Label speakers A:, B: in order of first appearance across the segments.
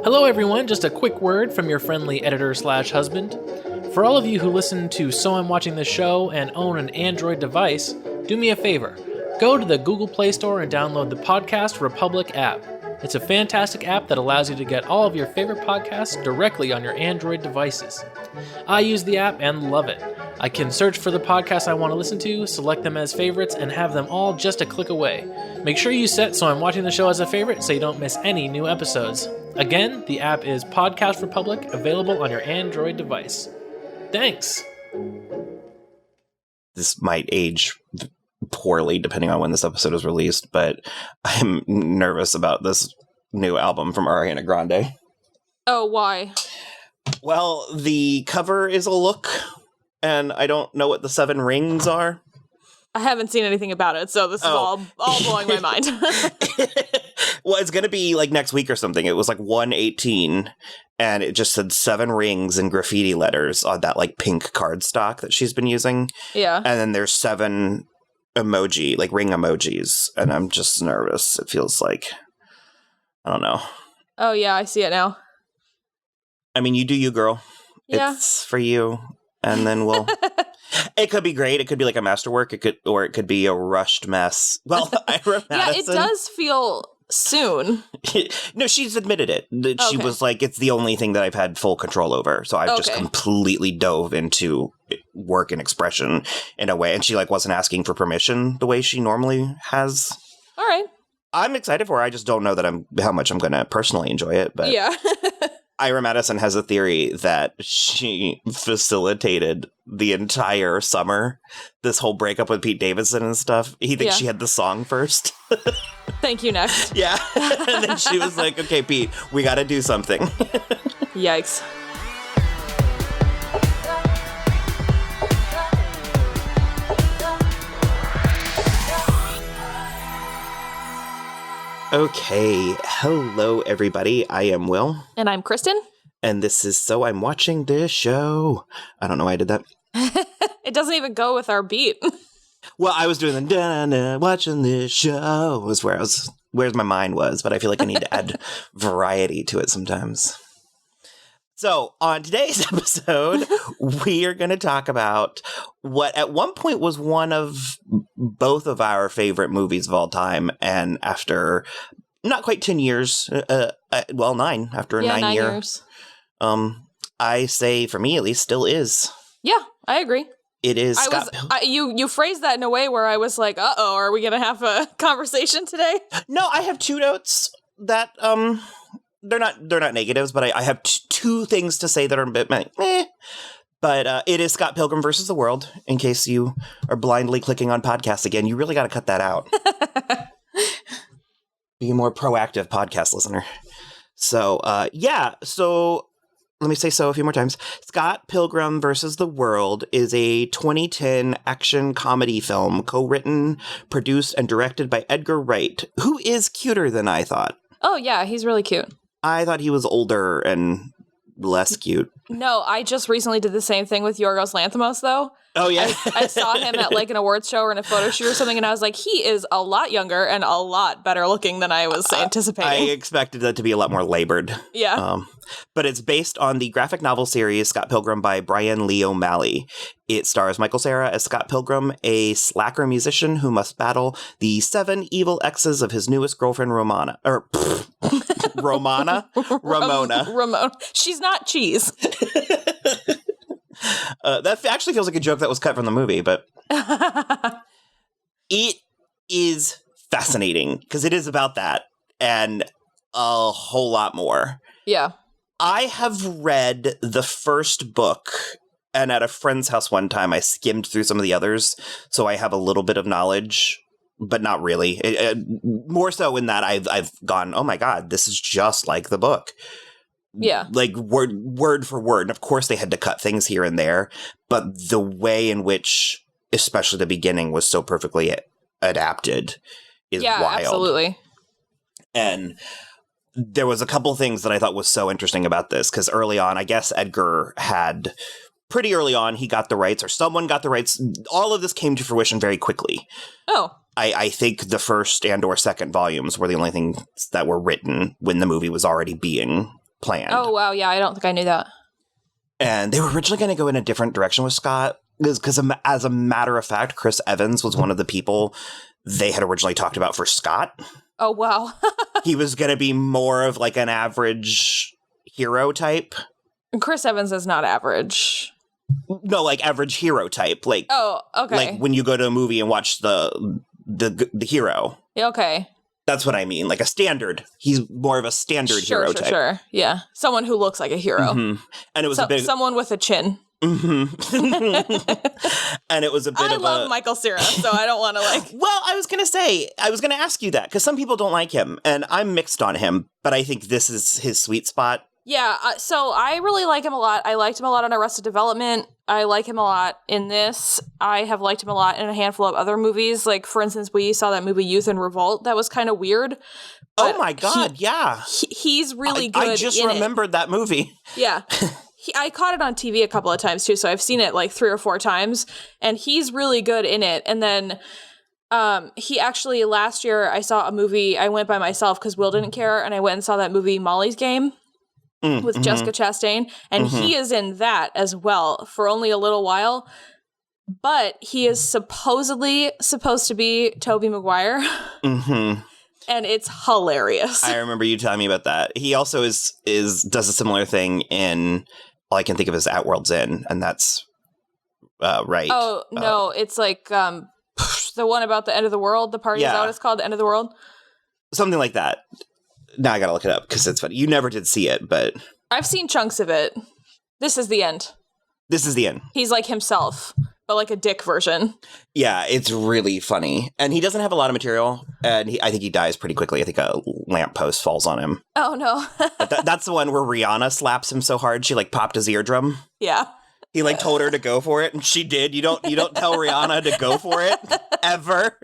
A: Hello everyone, just a quick word from your friendly editor/husband. For all of you who listen to So I'm Watching This Show and own an Android device, do me a favor. Go to the Google Play Store and download the Podcast Republic app. It's a fantastic app that allows you to get all of your favorite podcasts directly on your Android devices. I use the app and love it. I can search for the podcasts I want to listen to, select them as favorites, and have them all just a click away. Make sure you set So I'm Watching the Show as a favorite so you don't miss any new episodes. Again, the app is Podcast Republic, available on your Android device. Thanks!
B: This might age poorly depending on when this episode is released, but I'm nervous about this new album from Ariana Grande.
C: Oh, why?
B: Well, the cover is a look, and I don't know what the 7 rings are.
C: I haven't seen anything about it, so this is all blowing my mind.
B: Well, it's going to be like next week or something. It was like 1/18, and it just said 7 rings and graffiti letters on that like pink cardstock that she's been using.
C: Yeah.
B: And then there's 7 emoji, like ring emojis, and I'm just nervous. It feels like, I don't know.
C: Oh, yeah, I see it now.
B: I mean, you do you, girl.
C: Yeah.
B: It's for you. And then we'll... It could be great. It could be like a masterwork. It could be a rushed mess. Well, Ira Madison...
C: Yeah, it does feel soon.
B: No, she's admitted it. That She was like, it's the only thing that I've had full control over. So I've just completely dove into work and expression in a way. And she like wasn't asking for permission the way she normally has.
C: All right.
B: I'm excited for her. I just don't know that how much I'm going to personally enjoy it. But
C: yeah.
B: Ira Madison has a theory that she facilitated the entire summer, this whole breakup with Pete Davidson and stuff. He thinks she had the song first.
C: Thank you, next.
B: Yeah. And then she was like, okay, Pete, we got to do something.
C: Yikes.
B: Okay, hello everybody. I am Will.
C: And I'm Kristen.
B: And this is So I'm Watching This Show. I don't know why I did that.
C: It doesn't even go with our beat.
B: Well, I was doing the da-na, watching this show was where my mind was, but I feel like I need to add variety to it sometimes. So on today's episode, we are going to talk about what at one point was one of both of our favorite movies of all time. And after not quite 10 years, 9, after a 9 year,
C: years.
B: I say for me at least still is.
C: Yeah, I agree.
B: It is.
C: You phrased that in a way where I was like, uh-oh, are we going to have a conversation today?
B: No, I have 2 notes that, they're not negatives, but I have 2 things to say that are a bit meh. But it is Scott Pilgrim versus the World, in case you are blindly clicking on podcasts again. You really got to cut that out. Be a more proactive podcast listener. So, so let me say so a few more times. Scott Pilgrim versus the World is a 2010 action comedy film co-written, produced, and directed by Edgar Wright, who is cuter than I thought.
C: Oh, yeah, he's really cute.
B: I thought he was older and less cute.
C: No, I just recently did the same thing with Yorgos Lanthimos, though.
B: Oh, yeah?
C: I saw him at, like, an awards show or in a photo shoot or something, and I was like, he is a lot younger and a lot better looking than I was anticipating.
B: I expected that to be a lot more labored.
C: Yeah.
B: But it's based on the graphic novel series Scott Pilgrim by Brian Lee O'Malley. It stars Michael Cera as Scott Pilgrim, a slacker musician who must battle the 7 evil exes of his newest girlfriend, Ramona. Ramona.
C: Ramona. She's not cheese.
B: That actually feels like a joke that was cut from the movie, but it is fascinating because it is about that and a whole lot more.
C: Yeah.
B: I have read the first book, and at a friend's house one time, I skimmed through some of the others, so I have a little bit of knowledge, but not really. More so in that I've gone, oh my god, this is just like the book.
C: Yeah.
B: Like word for word. And of course they had to cut things here and there, but the way in which, especially the beginning, was so perfectly adapted is wild.
C: Yeah, absolutely.
B: And there was a couple things that I thought was so interesting about this, because early on, I guess Edgar had, pretty early on, he got the rights, or someone got the rights. All of this came to fruition very quickly.
C: Oh.
B: I think the first and or second volumes were the only things that were written when the movie was already being planned.
C: Oh, wow. Yeah, I don't think I knew that.
B: And they were originally going to go in a different direction with Scott. Because as a matter of fact, Chris Evans was one of the people they had originally talked about for Scott.
C: Oh, wow.
B: He was going to be more of like an average hero type.
C: Chris Evans is not average.
B: No, like average hero type. Like,
C: oh, okay.
B: Like when you go to a movie and watch the hero.
C: Okay.
B: That's what I mean. Like a standard. He's more of a standard hero type.
C: Sure. Yeah. Someone who looks like a hero.
B: Mm-hmm. And it was a big...
C: Someone with a chin.
B: Mm-hmm. And it was a bit
C: I love Michael Cera, so I don't want to like...
B: Well, I was going to ask you that, because some people don't like him, and I'm mixed on him, but I think this is his sweet spot.
C: Yeah, so I really like him a lot. I liked him a lot on Arrested Development. I like him a lot in this. I have liked him a lot in a handful of other movies. Like, for instance, we saw that movie Youth in Revolt. That was kind of weird.
B: Oh my God, yeah.
C: He's really good.
B: I just remembered that movie.
C: Yeah. I caught it on TV a couple of times too, so I've seen it like 3 or 4 times, and he's really good in it. And then he actually, last year, I saw a movie, I went by myself because Will didn't care, and I went and saw that movie Molly's Game with Jessica Chastain, and he is in that as well for only a little while, but he is supposedly supposed to be Tobey Maguire. And it's hilarious.
B: I remember you telling me about that. He also does a similar thing in... All I can think of is At World's End, and that's right.
C: Oh, no, it's like the one about the end of the world, the party, is that what it's called, the end of the world?
B: Something like that. Now I gotta look it up, because it's funny. You never did see it, but...
C: I've seen chunks of it. This is the end.
B: This is the end.
C: He's like himself, but like a dick version.
B: Yeah, it's really funny. And he doesn't have a lot of material, and I think he dies pretty quickly. I think a lamppost falls on him.
C: Oh, no.
B: That's the one where Rihanna slaps him so hard she, like, popped his eardrum.
C: Yeah.
B: He, like, told her to go for it, and she did. You don't tell Rihanna to go for it, ever.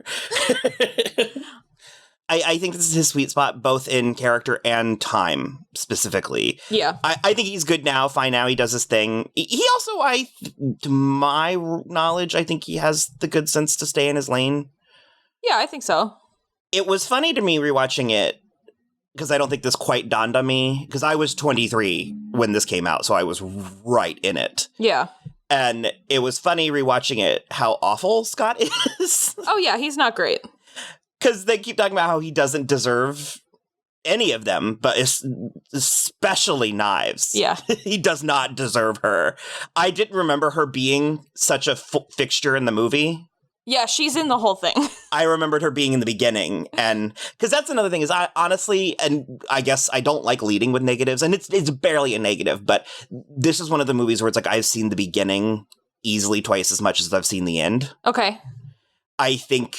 B: I think this is his sweet spot, both in character and time, specifically.
C: Yeah.
B: I think he's good now, fine now, he does his thing. He also, to my knowledge, I think he has the good sense to stay in his lane.
C: Yeah, I think so.
B: It was funny to me rewatching it, because I don't think this quite dawned on me, because I was 23 when this came out, so I was right in it.
C: Yeah.
B: And it was funny rewatching it, how awful Scott is.
C: Oh, yeah, he's not great.
B: Because they keep talking about how he doesn't deserve any of them, but especially Knives.
C: Yeah.
B: He does not deserve her. I didn't remember her being such a fixture in the movie.
C: Yeah, she's in the whole thing.
B: I remembered her being in the beginning. And because that's another thing is I honestly, and I guess I don't like leading with negatives, and it's barely a negative, but this is one of the movies where it's like I've seen the beginning easily twice as much as I've seen the end.
C: Okay.
B: I think...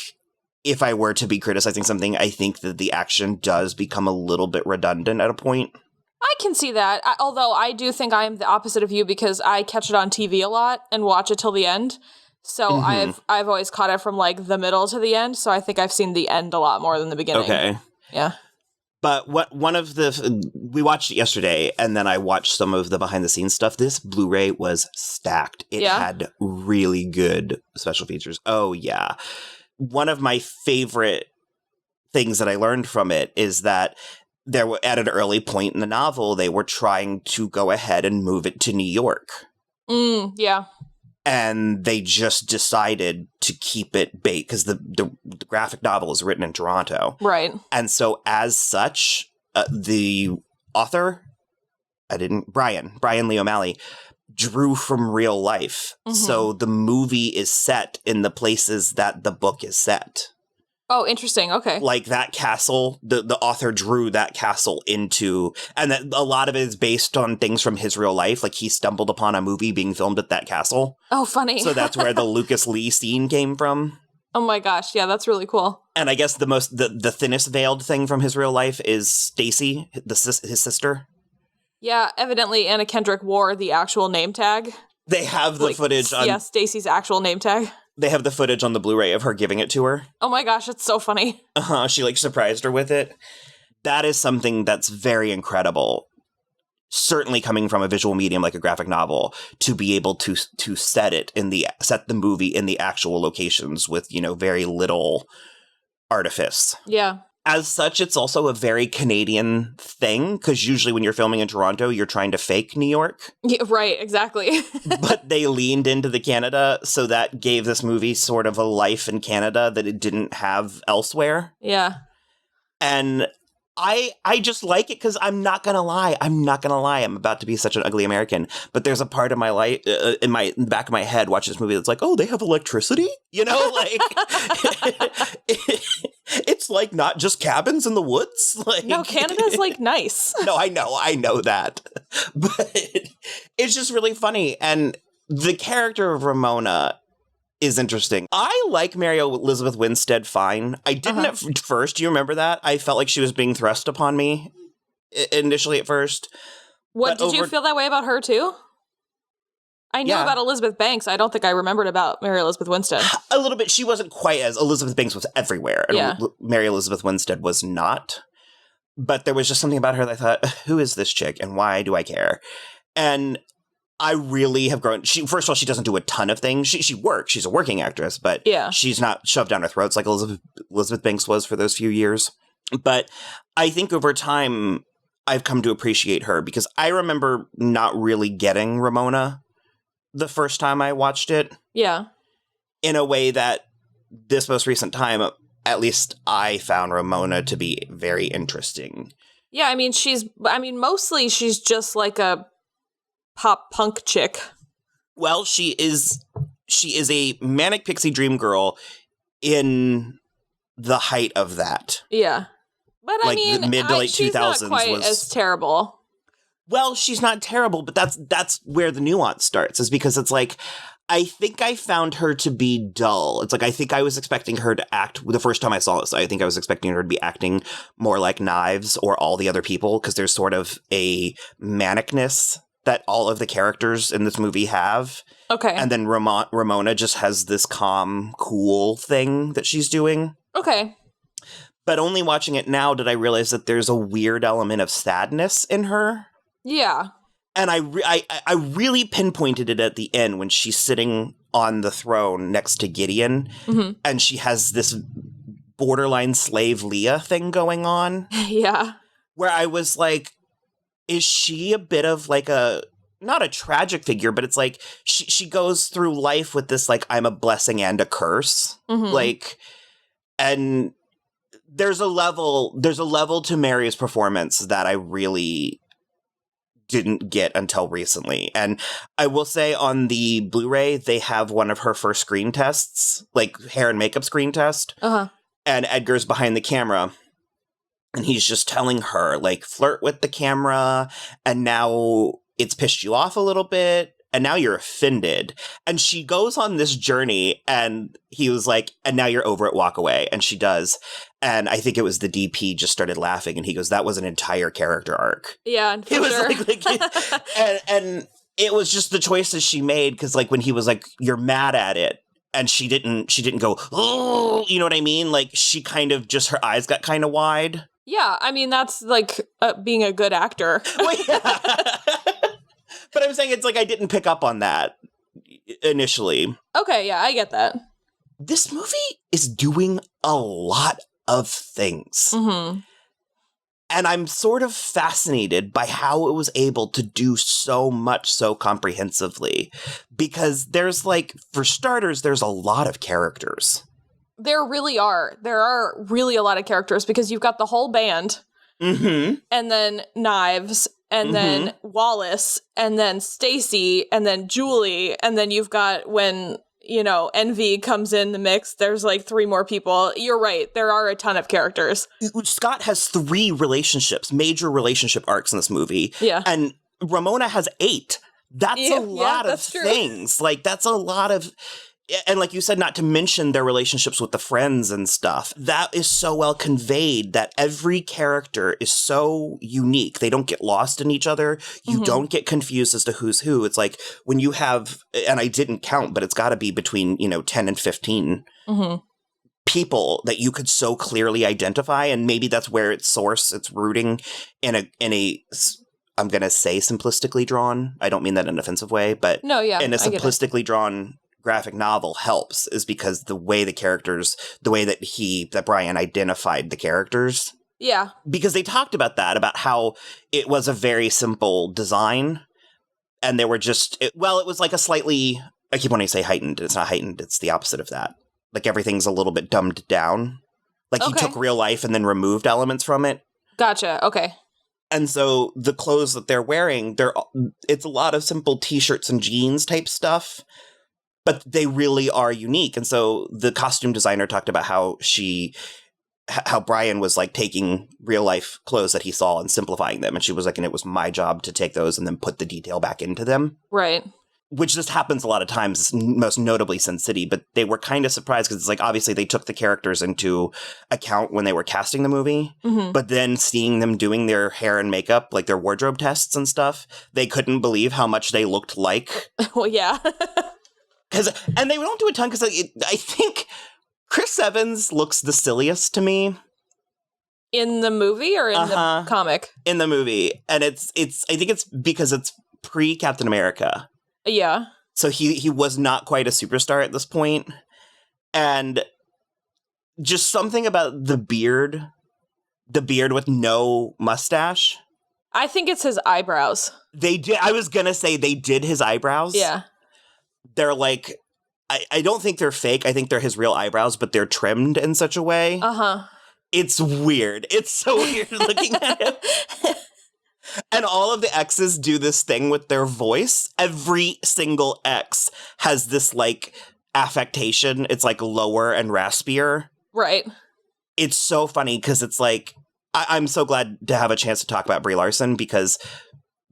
B: If I were to be criticizing something, I think that the action does become a little bit redundant at a point.
C: I can see that, although I do think I am the opposite of you because I catch it on TV a lot and watch it till the end. So I've always caught it from like the middle to the end. So I think I've seen the end a lot more than the beginning.
B: Okay.
C: Yeah.
B: But we watched it yesterday, and then I watched some of the behind the scenes stuff. This Blu-ray was stacked. It had really good special features. Oh yeah. One of my favorite things that I learned from it is that at an early point in the novel, they were trying to go ahead and move it to New York.
C: Yeah.
B: And they just decided to keep it bait because the graphic novel is written in Toronto.
C: Right.
B: And so as such, the author, Brian Lee O'Malley, drew from real life. So the movie is set in the places that the book is set.
C: Oh, interesting. Okay.
B: Like that castle, the author drew that castle into, and that a lot of it is based on things from his real life. Like he stumbled upon a movie being filmed at that castle.
C: Oh, funny.
B: So that's where the Lucas Lee scene came from.
C: Oh my gosh. Yeah, that's really cool.
B: And I guess the thinnest veiled thing from his real life is Stacy, his sister.
C: Yeah, evidently Anna Kendrick wore the actual name tag.
B: They have the footage on...
C: Yeah, Stacy's actual name tag.
B: They have the footage on the Blu-ray of her giving it to her.
C: Oh my gosh, it's so funny.
B: She like surprised her with it. That is something that's very incredible. Certainly coming from a visual medium like a graphic novel, to be able to set the movie in the actual locations with, very little artifice.
C: Yeah.
B: as such, it's also a very Canadian thing, because usually when you're filming in Toronto, you're trying to fake New York.
C: Yeah, right, exactly.
B: But they leaned into the Canada, so that gave this movie sort of a life in Canada that it didn't have elsewhere.
C: Yeah.
B: And I just like it because I'm not going to lie. I'm about to be such an ugly American. But there's a part of my life, in the back of my head, watching this movie that's like, oh, they have electricity? You know, like, it's like not just cabins in the woods. Like,
C: No, Canada's like nice.
B: No, I know that. But it's just really funny. And the character of Ramona is interesting. I like Mary Elizabeth Winstead fine. I didn't at first. Do you remember that? I felt like she was being thrust upon me initially at first.
C: What, did you feel that way about her too? I knew about Elizabeth Banks. I don't think I remembered about Mary Elizabeth Winstead.
B: A little bit. She wasn't quite as... Elizabeth Banks was everywhere. And Mary Elizabeth Winstead was not. But there was just something about her that I thought, who is this chick and why do I care? And I really have grown. First of all, she doesn't do a ton of things. She works. She's a working actress, but she's not shoved down our throats like Elizabeth Banks was for those few years. But I think over time, I've come to appreciate her because I remember not really getting Ramona the first time I watched it. Yeah. In a way that this most recent time, at least I found Ramona to be very interesting.
C: Yeah, I mean, mostly she's just like a pop punk chick.
B: Well, she is a manic pixie dream girl in the height of that.
C: Yeah. But
B: like, I mean, the mid to late 2000s
C: she's not quite as terrible.
B: Well, she's not terrible, but that's where the nuance starts, is because it's like, I think I found her to be dull. It's like, I think I was expecting her to act, the first time I saw this, I think I was expecting her to be acting more like Knives or All the Other People, because there's sort of a manicness that all of the characters in this movie have. Okay. And then Ramona just has this calm, cool thing that she's doing. Okay. But only watching it now did I realize that there's a weird element of sadness in her. Yeah. And I really pinpointed it at the end when she's sitting on the throne next to Gideon, and she has this borderline slave Leah thing going on. Yeah. Where I was like, is she a bit of like not a tragic figure, but it's like she goes through life with this, like, I'm a blessing and a curse. Like, and there's a level to Mary's performance that I really didn't get until recently. And I will say on the Blu-ray, they have one of her first screen tests, like hair and makeup screen test. And Edgar's behind the camera. And he's just telling her, like, flirt with the camera, and now it's pissed you off a little bit, and now you're offended. And she goes on this journey, and he was like, and now you're over it, walk away. And she does. And I think it was the DP just started laughing, and he goes, that was an entire character arc. Yeah, for it was sure. and it was just the choices she made, because, like, when he was like, you're mad at it, and she didn't go, oh, you know what I mean? Like, she kind of just, her eyes got kind of wide.
C: Yeah, I mean, that's like being a good actor.
B: Well, yeah. But I'm saying it's like I didn't pick up on that initially.
C: Okay, yeah, I get that.
B: This movie is doing a lot of things. And I'm sort of fascinated by how it was able to do so much so comprehensively. Because there's, like, for starters, there's a lot of characters.
C: There really are. There are really a lot of characters because you've got the whole band, and then Knives, and then Wallace, and then Stacy, and then Julie, and then you've got when, you know, Envy comes in the mix, there's like 3 more people. You're right. There are a ton of characters.
B: Scott has 3 relationships, major relationship arcs in this movie. Yeah. And Ramona has 8. That's a lot of things. Like, that's a lot of... And like you said, not to mention their relationships with the friends and stuff. That is so well conveyed that every character is so unique. They don't get lost in each other. You don't get confused as to who's who. It's like when you have, and I didn't count, but it's got to be between, 10 and 15 people that you could so clearly identify. And maybe that's where its rooting in a I'm going to say simplistically drawn. I don't mean that in an offensive way, but in a simplistically drawn graphic novel helps is because the way that Brian identified the characters.
C: Yeah.
B: Because they talked about that, about how it was a very simple design. And they were it was like a slightly, I keep wanting to say heightened. It's not heightened. It's the opposite of that. Like everything's a little bit dumbed down. Like he took real life and then removed elements from it.
C: Gotcha. Okay.
B: And so the clothes that they're wearing, it's a lot of simple t-shirts and jeans type stuff, but they really are unique. And so the costume designer talked about how Brian was like taking real life clothes that he saw and simplifying them. And she was like, and it was my job to take those and then put the detail back into them.
C: Right.
B: Which just happens a lot of times, most notably Sin City, but they were kind of surprised because it's like, obviously they took the characters into account when they were casting the movie, but then seeing them doing their hair and makeup, like their wardrobe tests and stuff, they couldn't believe how much they looked like.
C: Well, yeah.
B: And they don't do a ton because I think Chris Evans looks the silliest to me.
C: In the movie or in the comic?
B: In the movie. And I think it's because it's pre-Captain America.
C: Yeah.
B: So he was not quite a superstar at this point. And just something about the beard with no mustache.
C: I think it's his eyebrows.
B: I was going to say they did his eyebrows.
C: Yeah.
B: They're like, I don't think they're fake. I think they're his real eyebrows, but they're trimmed in such a way.
C: Uh-huh.
B: It's weird. It's so weird looking at him. And all of the exes do this thing with their voice. Every single ex has this, like, affectation. It's, like, lower and raspier.
C: Right.
B: It's so funny because it's, like, I'm so glad to have a chance to talk about Brie Larson because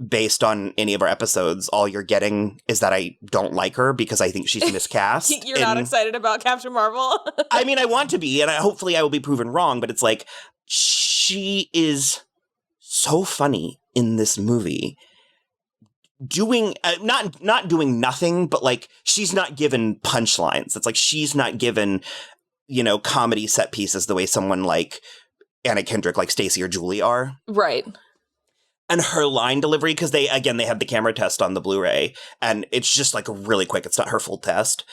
B: based on any of our episodes, all you're getting is that I don't like her because I think she's miscast.
C: You're not excited about Captain Marvel?
B: I mean, I want to be, and hopefully I will be proven wrong, but it's, like, she is so funny in this movie, doing not doing nothing, but like she's not given punchlines. It's like she's not given, comedy set pieces the way someone like Anna Kendrick, like Stacey or Julie are.
C: Right.
B: And her line delivery, because they have the camera test on the Blu-ray, and it's just like really quick. It's not her full test,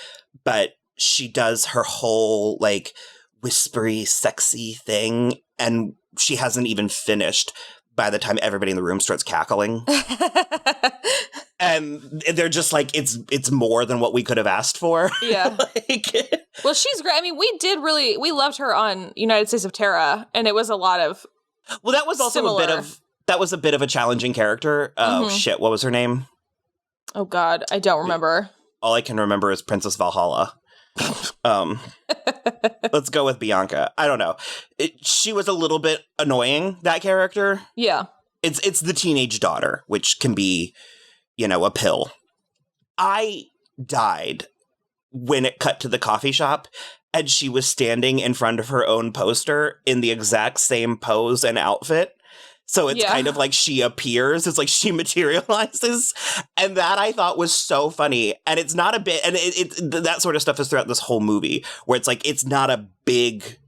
B: but she does her whole like whispery, sexy thing, and she hasn't even finished by the time everybody in the room starts cackling. And they're just like, it's more than what we could have asked for.
C: Yeah. Well, she's great. I mean, we loved her on United States of Terra, and it was a lot of
B: Well, that was also a bit of a challenging character. Oh, shit. What was her name?
C: Oh, God. I don't remember.
B: All I can remember is Princess Valhalla. Let's go with Bianca. I don't know. She was a little bit annoying, that character.
C: Yeah.
B: It's the teenage daughter, which can be, a pill. I died when it cut to the coffee shop and she was standing in front of her own poster in the exact same pose and outfit. So it's kind of like she appears. It's like she materializes. And that I thought was so funny. And it's not a bit, and that sort of stuff is throughout this whole movie, where it's like, it's not a big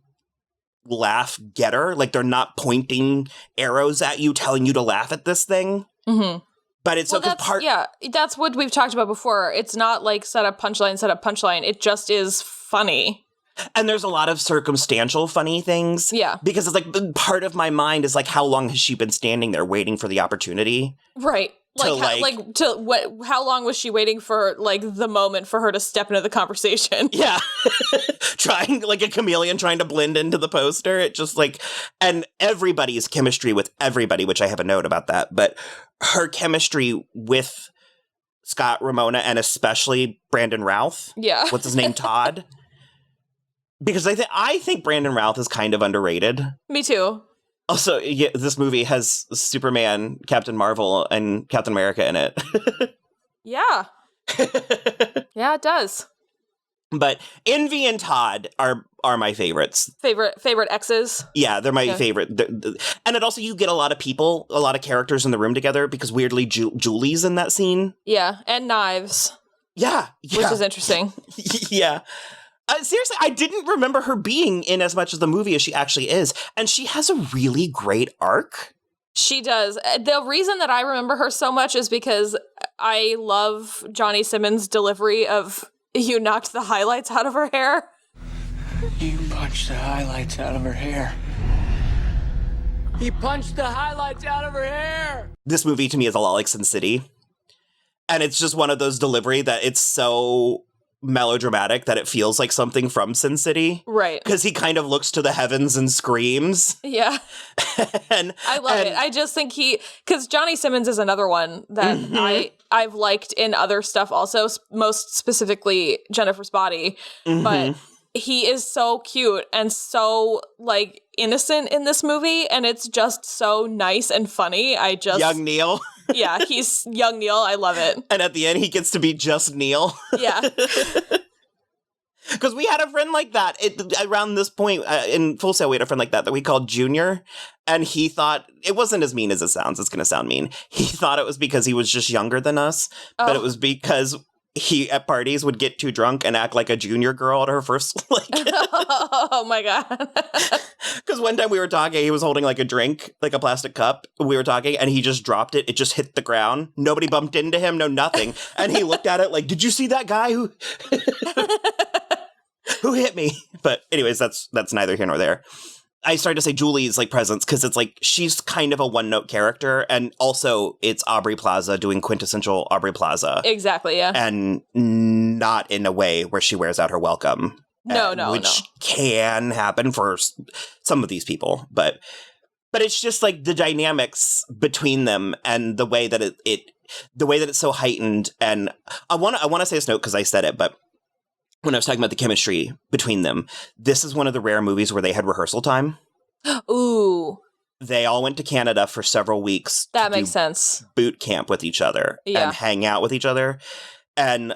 B: laugh getter. Like they're not pointing arrows at you, telling you to laugh at this thing. Mm-hmm. But it's
C: that's what we've talked about before. It's not like set up punchline. It just is funny.
B: And there's a lot of circumstantial funny things. Yeah. Because it's like, part of my mind is like, how long has she been standing there waiting for the opportunity?
C: Right. How long was she waiting for, like, the moment for her to step into the conversation?
B: Yeah. Trying, like a chameleon trying to blend into the poster. It just like, and everybody's chemistry with everybody, which I have a note about that, but her chemistry with Scott, Ramona, and especially Brandon Routh. Yeah. What's his name? Todd. Because I think Brandon Routh is kind of underrated.
C: Me too.
B: Also, this movie has Superman, Captain Marvel, and Captain America in it.
C: Yeah. Yeah, it does.
B: But Envy and Todd are my favorites.
C: Favorite exes?
B: Yeah, they're my favorite. And it also, you get a lot of characters in the room together, because weirdly, Julie's in that scene.
C: Yeah, and Knives.
B: Yeah.
C: Which is interesting.
B: Yeah. Seriously, I didn't remember her being in as much of the movie as she actually is. And she has a really great arc.
C: She does. The reason that I remember her so much is because I love Johnny Simmons' delivery of You knocked the highlights out of her hair?
D: You punched the highlights out of her hair. He punched the highlights out of her hair!
B: This movie to me is a lot like Sin City. And it's just one of those delivery that it's so melodramatic that it feels like something from Sin City.
C: Right.
B: Because he kind of looks to the heavens and screams.
C: Yeah.
B: and
C: I love it. I just think because Johnny Simmons is another one that I've liked in other stuff also, most specifically Jennifer's Body. But he is so cute and so, like, innocent in this movie, and it's just so nice and funny.
B: Young Neil.
C: Yeah, he's young Neil. I love it.
B: And at the end, he gets to be just Neil.
C: Yeah.
B: Because we had a friend like that around this point in Full Sail. We had a friend like that we called Junior, and he thought it wasn't as mean as it sounds. It's going to sound mean. He thought it was because he was just younger than us, but it was because he at parties would get too drunk and act like a junior girl at her first
C: Oh my god.
B: Because one time we were talking, he was holding like a drink, like a plastic cup. We were talking and he just dropped it. It just hit the ground. Nobody bumped into him, no nothing. And he looked at it like, did you see that guy who who hit me? But anyways, that's neither here nor there. I started to say Julie's like presence because it's like she's kind of a one-note character, and also it's Aubrey Plaza doing quintessential Aubrey Plaza.
C: Exactly, yeah.
B: And not in a way where she wears out her welcome. Which can happen for some of these people, but it's just like the dynamics between them and the way that it's so heightened. And I want to say this note because I said it, but when I was talking about the chemistry between them, this is one of the rare movies where they had rehearsal time.
C: Ooh.
B: They all went to Canada for several weeks.
C: That makes sense.
B: Boot camp with each other and hang out with each other. And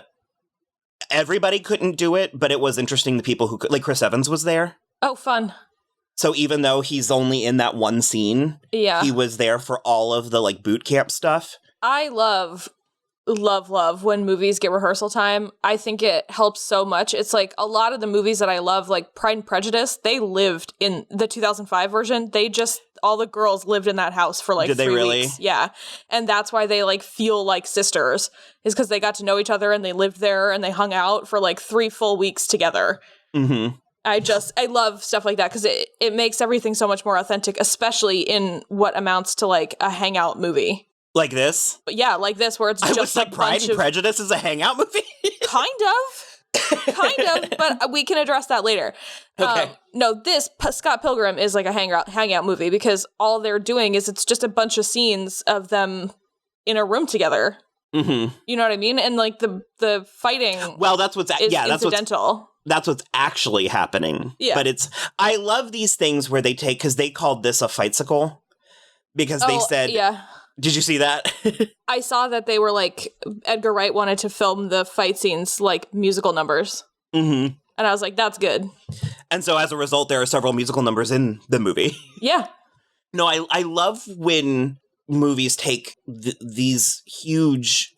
B: everybody couldn't do it, but it was interesting. The people who could, like Chris Evans was there. Oh,
C: fun.
B: So even though he's only in that one scene, he was there for all of the like boot camp stuff.
C: I love when movies get rehearsal time. I think it helps so much. It's like a lot of the movies that I love, like Pride and Prejudice, they lived in the 2005 version. All the girls lived in that house for like 3 weeks. Yeah. And that's why they like feel like sisters, is because they got to know each other and they lived there and they hung out for like 3 full weeks together. Mm-hmm. I love stuff like that because it makes everything so much more authentic, especially in what amounts to like a hangout movie.
B: Like this?
C: But yeah, like this, where it's just
B: like Pride and Prejudice is a hangout movie?
C: Kind of, but we can address that later.
B: Okay.
C: No, Scott Pilgrim is like a hangout movie because all they're doing is it's just a bunch of scenes of them in a room together. Mm-hmm. You know what I mean? And like the fighting.
B: Well, that's what's
C: incidental.
B: That's what's actually happening. Yeah. But I love these things where they take, because they called this a fight-sicle because they said. Yeah. Did you see that?
C: I saw that they were like, Edgar Wright wanted to film the fight scenes like musical numbers. Mm-hmm. And I was like, that's good.
B: And so as a result, there are several musical numbers in the movie.
C: Yeah.
B: No, I love when movies take these huge,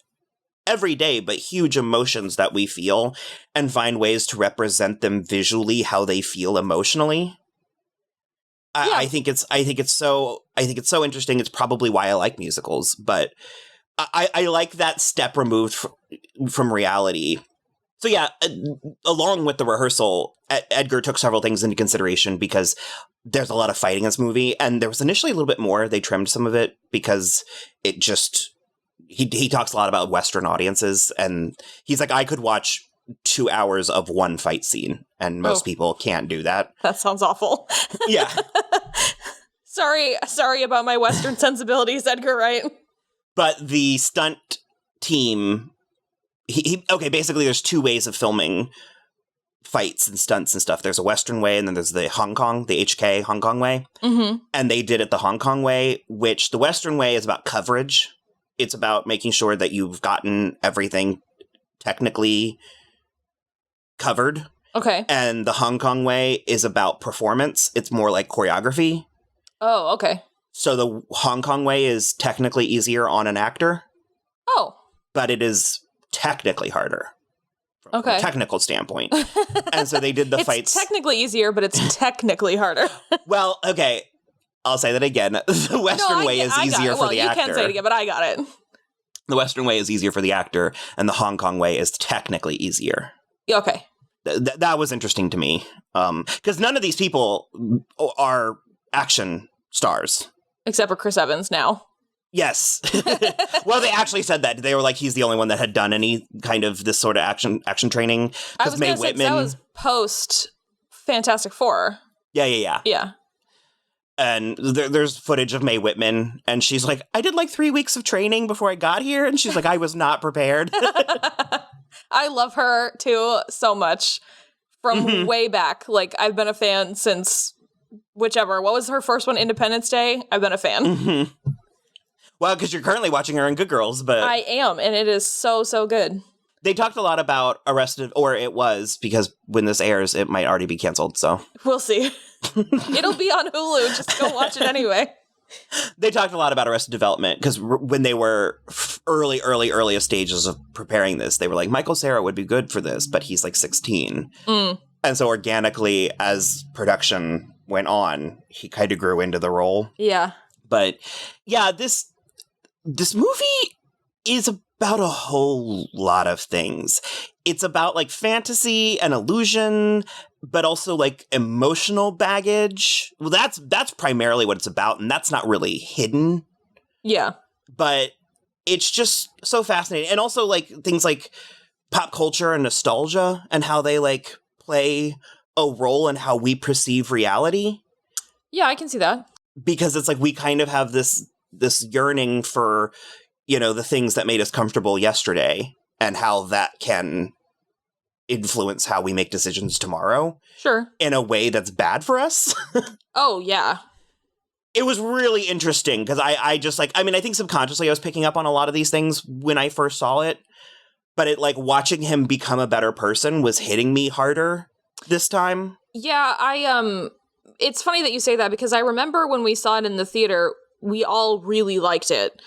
B: everyday, but huge emotions that we feel and find ways to represent them visually how they feel emotionally. I think it's so interesting. It's probably why I like musicals, but I like that step removed from reality. So yeah, along with the rehearsal, Edgar took several things into consideration because there's a lot of fighting in this movie, and there was initially a little bit more. They trimmed some of it because it just he talks a lot about Western audiences, and he's like, I could watch 2 hours of one fight scene, and most people can't do that.
C: That sounds awful.
B: Yeah.
C: Sorry about my Western sensibilities, Edgar Wright.
B: But the stunt team, basically there's 2 ways of filming fights and stunts and stuff. There's a Western way, and then there's the HK Hong Kong way. Mm-hmm. And they did it the Hong Kong way, which the Western way is about coverage. It's about making sure that you've gotten everything technically covered. Okay. And the Hong Kong way is about performance. It's more like choreography. Oh, okay. So the Hong Kong way is technically easier on an actor. Oh. But it is technically harder. From a technical standpoint. And so they did the fights.
C: It's technically easier, but it's technically harder.
B: Well, okay. I'll say that again. The Western way is easier for the actor.
C: You can't say it again, but I got it.
B: The Western way is easier for the actor, and the Hong Kong way is technically easier.
C: Okay.
B: That was interesting to me. Because none of these people are action stars.
C: Except for Chris Evans now.
B: Yes. Well, they actually said that. They were like, he's the only one that had done any kind of this sort of action training.
C: I was going to say, that was post Fantastic Four.
B: Yeah.
C: Yeah.
B: And there's footage of Mae Whitman, and she's like, I did like 3 weeks of training before I got here, and she's like, I was not prepared.
C: I love her, too, so much. From way back. Like, I've been a fan since whichever. What was her first one? Independence Day? I've been a fan.
B: Mm-hmm. Well, because you're currently watching her in Good Girls, but...
C: I am, and it is so, so good.
B: They talked a lot about Arrested, or it was, because when this airs, it might already be canceled, so...
C: We'll see. It'll be on Hulu. Just go watch it anyway.
B: They talked a lot about Arrested Development, because when they were earliest stages of preparing this, they were like, Michael Cera would be good for this, but he's like 16. And so organically, as production went on, he kind of grew into the role.
C: Yeah.
B: But yeah, this movie is about a whole lot of things. It's about like fantasy and illusion, but also like emotional baggage. Well, that's primarily what it's about, and that's not really hidden.
C: Yeah.
B: But it's just so fascinating. And also like things like pop culture and nostalgia and how they like play a role in how we perceive reality.
C: Yeah, I can see that.
B: Because it's like we kind of have this yearning for, you know, the things that made us comfortable yesterday and how that can influence how we make decisions tomorrow.
C: Sure.
B: In a way that's bad for us.
C: Oh, yeah.
B: It was really interesting because I just like, I mean, I think subconsciously I was picking up on a lot of these things when I first saw it, but it like watching him become a better person was hitting me harder this time.
C: Yeah, it's funny that you say that because I remember when we saw it in the theater, we all really liked it.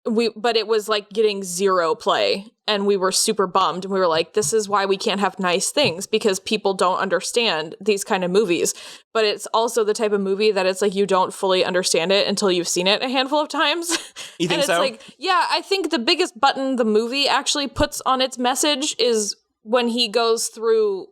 C: But it was like getting zero play and we were super bummed. And we were like, this is why we can't have nice things because people don't understand these kind of movies. But it's also the type of movie that it's like you don't fully understand it until you've seen it a handful of times.
B: You think
C: and it's
B: so?
C: like, yeah, I think the biggest button the movie actually puts on its message is when he goes through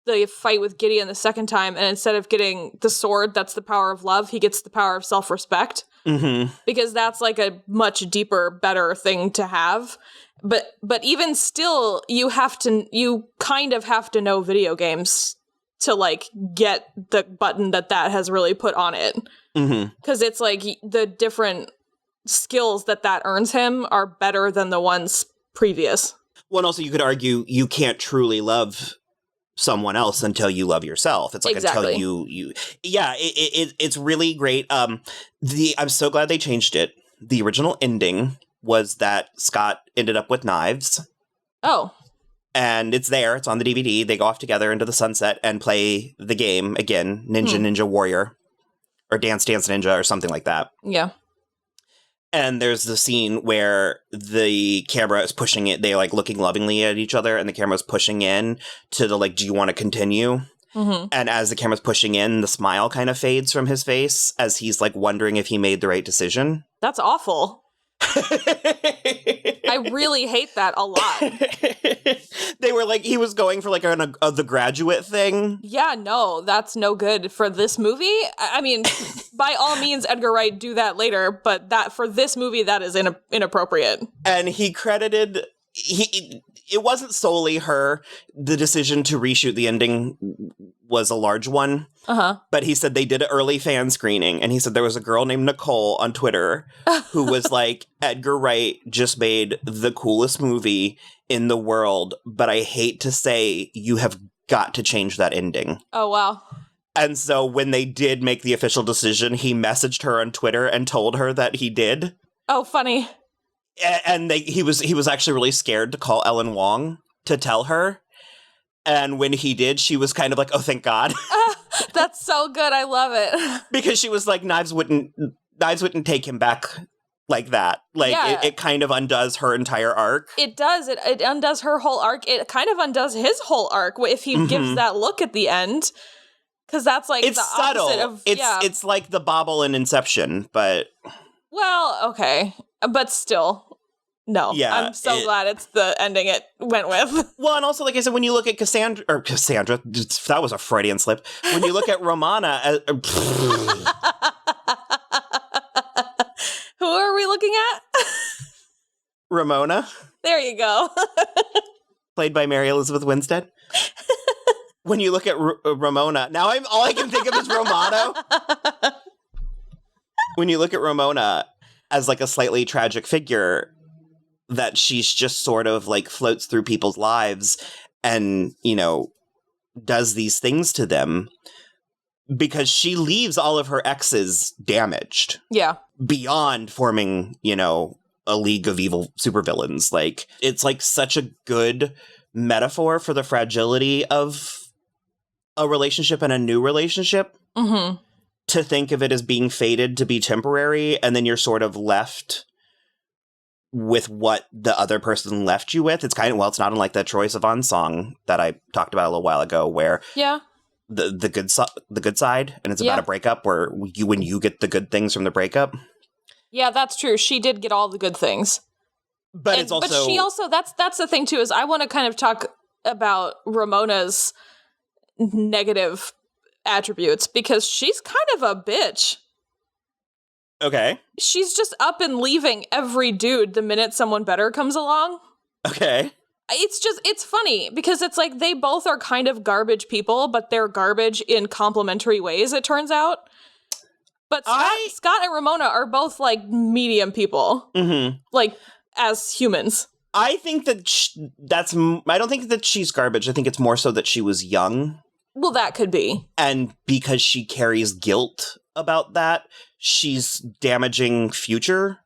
C: the fight with Gideon the second time, and instead of getting the sword that's the power of love, he gets the power of self-respect. Mm-hmm. Because that's like a much deeper, better thing to have. But even still, you kind of have to know video games to like get the button that has really put on it. Because it's like the different skills that earns him are better than the ones previous.
B: Well, and also you could argue you can't truly love someone else until you love yourself. It's like
C: exactly.
B: Until you yeah, it's really great. I'm so glad they changed it. The original ending was that Scott ended up with knives.
C: Oh.
B: And it's there. It's on the DVD. They go off together into the sunset and play the game again, Ninja Warrior, or Dance Ninja, or something like that.
C: Yeah.
B: And there's the scene where the camera is pushing it. They're like looking lovingly at each other, and the camera's pushing in to the like, do you want to continue? Mm-hmm. And as the camera's pushing in, the smile kind of fades from his face as he's like wondering if he made the right decision.
C: That's awful. I really hate that a lot.
B: They were like, he was going for like the Graduate thing.
C: Yeah, no, that's no good for this movie. I mean, by all means, Edgar Wright, do that later, but that for this movie, that is inappropriate.
B: And he credited, it wasn't solely her. The decision to reshoot the ending was a large one. Uh-huh. But he said they did an early fan screening, and he said there was a girl named Nicole on Twitter who was like, Edgar Wright just made the coolest movie in the world, but I hate to say you have got to change that ending.
C: Oh, wow.
B: And so when they did make the official decision, he messaged her on Twitter and told her that he did.
C: Oh, funny.
B: And he was actually really scared to call Ellen Wong to tell her. And when he did, she was kind of like, oh, thank God.
C: That's so good. I love it.
B: Because she was like, Knives wouldn't take him back like that. Like, yeah. it kind of undoes her entire arc.
C: It does. It undoes her whole arc. It kind of undoes his whole arc if he gives that look at the end. Because that's like
B: it's
C: the
B: subtle.
C: Opposite of...
B: It's like the bobble in Inception, but...
C: Well, okay. But still, No.
B: Yeah,
C: I'm so glad it's the ending it went with.
B: Well, and also, like I said, when you look at Cassandra, that was a Freudian slip. When you look at Ramona,
C: Who are we looking at?
B: Ramona,
C: There you go.
B: played by Mary Elizabeth Winstead. When you look at Ramona, now all I can think of is Romano. When you look at Ramona as like a slightly tragic figure, that she's just sort of like floats through people's lives and, you know, does these things to them because she leaves all of her exes damaged.
C: Yeah.
B: Beyond forming, you know, a league of evil supervillains. Like, it's like such a good metaphor for the fragility of a relationship and a new relationship.
C: Mm-hmm.
B: To think of it as being fated to be temporary, and then you're sort of left with what the other person left you with. It's kind of, well, it's not unlike that Troye Sivan song that I talked about a little while ago, where the good side, and it's about a breakup where when you get the good things from the breakup.
C: Yeah, that's true. She did get all the good things.
B: But it's also...
C: But she also, that's the thing too, is I want to kind of talk about Ramona's negative attributes, because she's kind of a bitch.
B: Okay.
C: She's just up and leaving every dude the minute someone better comes along.
B: Okay.
C: It's funny, because it's like they both are kind of garbage people, but they're garbage in complimentary ways, it turns out. But Scott and Ramona are both, like, medium people.
B: Mm-hmm.
C: Like, as humans.
B: I think that I don't think that she's garbage. I think it's more so that she was young.
C: Well, that could be.
B: And because she carries guilt about that, she's damaging future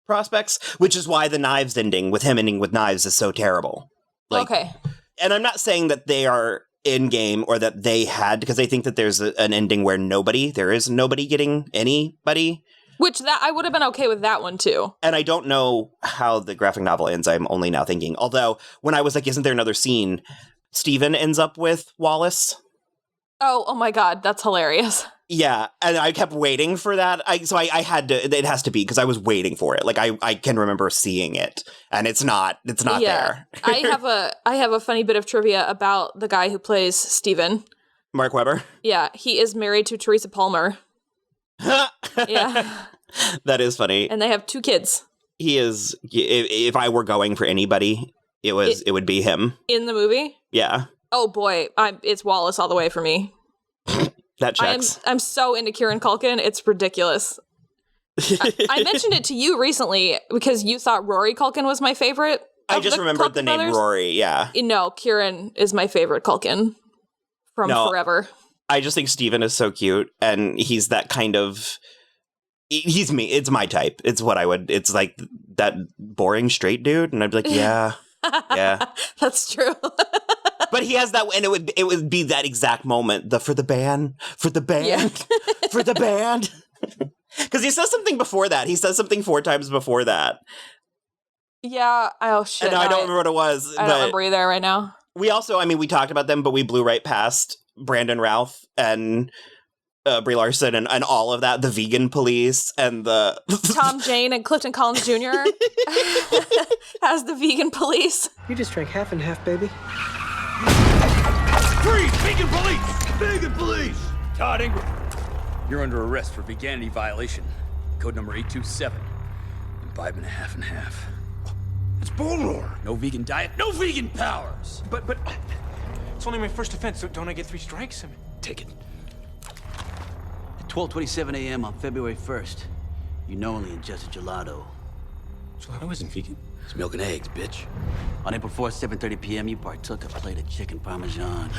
B: prospects, which is why the Knives ending, with him ending with knives, is so terrible. Like, okay. And I'm not saying that they are in game or that they had, because I think that there's an ending where there is nobody getting anybody.
C: Which I would have been okay with that one too.
B: And I don't know how the graphic novel ends. I'm only now thinking. Although when I was like, isn't there another scene? Steven ends up with Wallace.
C: Oh my God, that's hilarious.
B: Yeah, and I kept waiting for that. I had to. It has to be, because I was waiting for it. Like I can remember seeing it, and it's not there.
C: I have a funny bit of trivia about the guy who plays Steven.
B: Mark Webber.
C: Yeah, he is married to Teresa Palmer. Yeah,
B: that is funny.
C: And they have 2 kids. He is.
B: If I were going for anybody, it would be him
C: in the movie.
B: Yeah.
C: Oh boy, it's Wallace all the way for me.
B: That checks.
C: I'm so into Kieran Culkin, it's ridiculous. I mentioned it to you recently because you thought Rory Culkin was my favorite.
B: I just remembered the name Rory, yeah.
C: No, Kieran is my favorite Culkin from forever.
B: I just think Steven is so cute, and he's that kind of... He's me. It's my type. It's what I would... It's like that boring straight dude, and I'd be like, yeah, yeah.
C: That's true.
B: But he has that, and it would be that exact moment. For the band, for the band,
C: yeah.
B: For the band. Because he says something before that. He says something 4 times before that.
C: Yeah. Oh shit.
B: And I don't remember what it was.
C: I don't remember either right now.
B: We also, we talked about them, but we blew right past Brandon Routh and Brie Larson and all of that. The vegan police and the
C: Tom Jane and Clifton Collins Jr. as the vegan police.
E: You just drank half and half, baby.
F: Freeze! Vegan police! Vegan police!
G: Todd Ingram, you're under arrest for veganity violation. Code number 827. Imbibement of half and half.
F: It's Bullroar.
G: No vegan diet, no vegan powers.
F: But it's only my first offense, so don't I get 3 strikes?
G: Take it.
H: At 12:27 a.m. on February 1st, you knowingly ingested gelato.
F: Gelato isn't vegan.
G: It's milk and eggs, bitch.
H: On April 4th, 7:30 p.m., you partook a plate of chicken parmesan.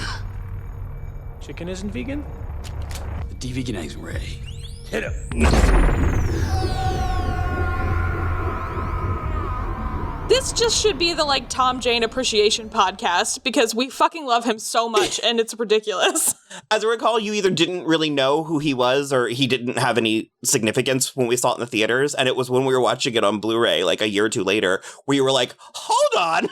F: Chicken isn't vegan?
G: The de-veganizing Ray.
F: Hit him.
C: This just should be the, Tom Jane appreciation podcast, because we fucking love him so much, and it's ridiculous.
B: As I recall, you either didn't really know who he was, or he didn't have any significance when we saw it in the theaters, and it was when we were watching it on Blu-ray, a year or 2 later, where you were like, hold on!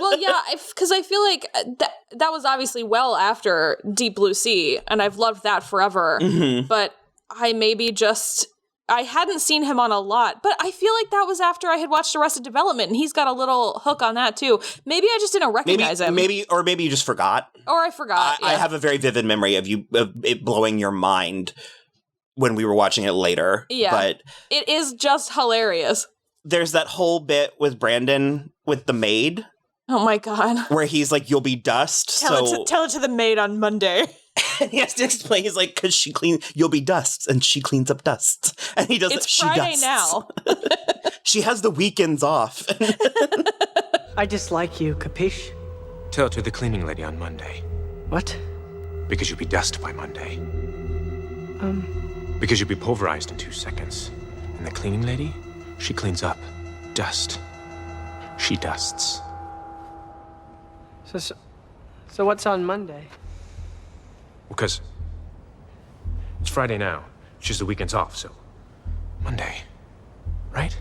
C: Well, yeah, because I feel like that was obviously well after Deep Blue Sea, and I've loved that forever, but I maybe just... I hadn't seen him on a lot, but I feel like that was after I had watched Arrested Development, and he's got a little hook on that too. Maybe I just didn't recognize him.
B: Maybe you just forgot.
C: Or I forgot.
B: I have a very vivid memory of it blowing your mind when we were watching it later.
C: Yeah.
B: But
C: it is just hilarious.
B: There's that whole bit with Brandon with the maid.
C: Oh my God.
B: Where he's like, you'll be dust.
C: Tell it to the maid on Monday.
B: And he has to explain, he's like, because you'll be dust, and she cleans up dust. And he does
C: It's Friday now.
B: She has the weekends off.
E: I dislike you, capiche?
F: Tell it to the cleaning lady on Monday.
E: What?
F: Because you'll be dust by Monday. Because you'll be pulverized in 2 seconds. And the cleaning lady, she cleans up dust. She dusts.
E: So what's on Monday?
F: Because it's Friday now. It's just the weekend's off, so Monday, right?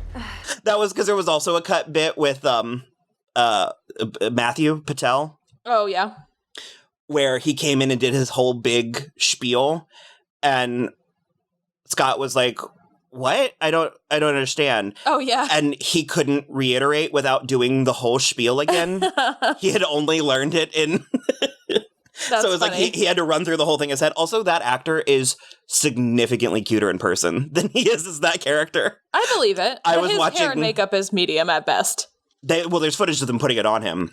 B: That was because there was also a cut bit with Matthew Patel.
C: Oh, yeah.
B: Where he came in and did his whole big spiel, and Scott was like, what? I don't understand.
C: Oh, yeah.
B: And he couldn't reiterate without doing the whole spiel again. He had only learned it in...
C: That's
B: so it was
C: funny.
B: like he had to run through the whole thing in his head. Also, that actor is significantly cuter in person than he is as that character.
C: I believe it.
B: I
C: But
B: was
C: his
B: watching...
C: hair and makeup is medium at best.
B: There's footage of them putting it on him.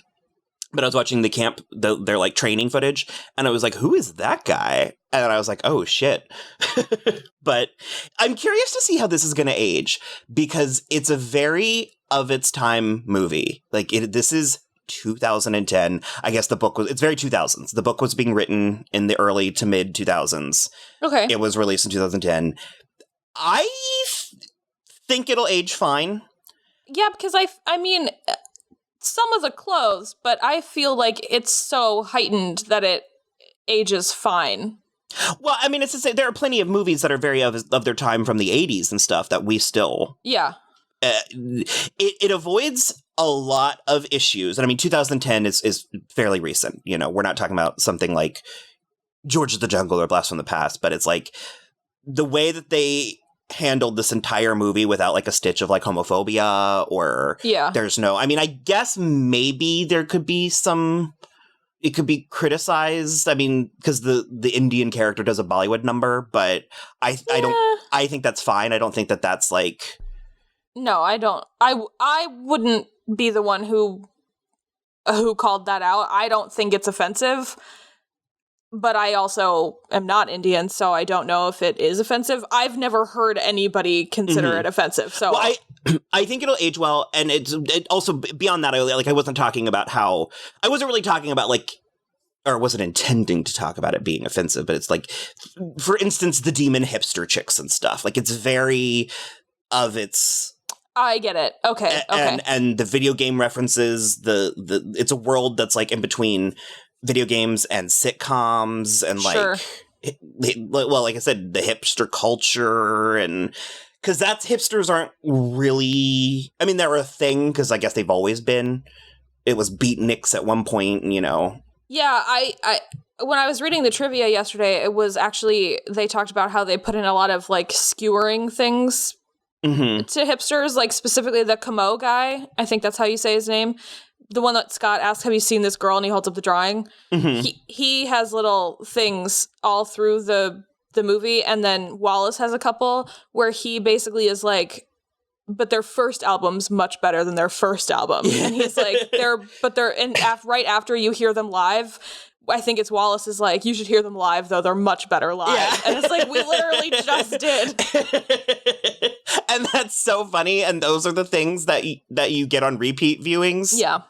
B: But I was watching the camp, their like training footage, and I was like, who is that guy? And I was like, oh shit. But I'm curious to see how this is going to age, because it's a very of its time movie. Like this is 2010. I guess it's very 2000s. The book was being written in the early to mid 2000s.
C: Okay.
B: It was released in 2010. I think it'll age fine.
C: Yeah, because I mean, some of the clothes, but I feel like it's so heightened that it ages fine.
B: Well, I mean, it's to say there are plenty of movies that are very of their time from the 80s and stuff that we still...
C: Yeah.
B: It avoids a lot of issues. And I mean, 2010 is fairly recent. You know, we're not talking about something like George of the Jungle or Blast from the Past, but it's like the way that they handled this entire movie without like a stitch of like homophobia or there's no... I mean, I guess maybe there could be some... It could be criticized. I mean, because the Indian character does a Bollywood number, but I think that's fine. I don't think that that's like...
C: No, I don't. I wouldn't be the one who called that out. I don't think it's offensive, but I also am not Indian, so I don't know if it is offensive. I've never heard anybody consider it offensive. So
B: well, I think it'll age well, and it also beyond that. I wasn't talking about how I wasn't really talking about like, or wasn't intending to talk about it being offensive, but it's like, for instance, the demon hipster chicks and stuff. Like it's very of its.
C: I get it. Okay.
B: And the video game references, it's a world that's like in between video games and sitcoms and like, well, like I said, the hipster culture and because hipsters aren't really, I mean, they're a thing because I guess they've always been. It was beatniks at one point, you know. Yeah,
C: I when I was reading the trivia yesterday, it was actually, they talked about how they put in a lot of like skewering things to hipsters, like specifically the Camo guy. I think that's how you say his name. The one that Scott asked, have you seen this girl? And he holds up the drawing. He has little things all through the movie. And then Wallace has a couple where he basically is like, but their first album's much better than their first album. And he's like, right after you hear them live, I think it's Wallace is like, you should hear them live, though. They're much better live. Yeah. And it's like, we literally just did.
B: And that's so funny. And those are the things that you get on repeat viewings.
C: Yeah.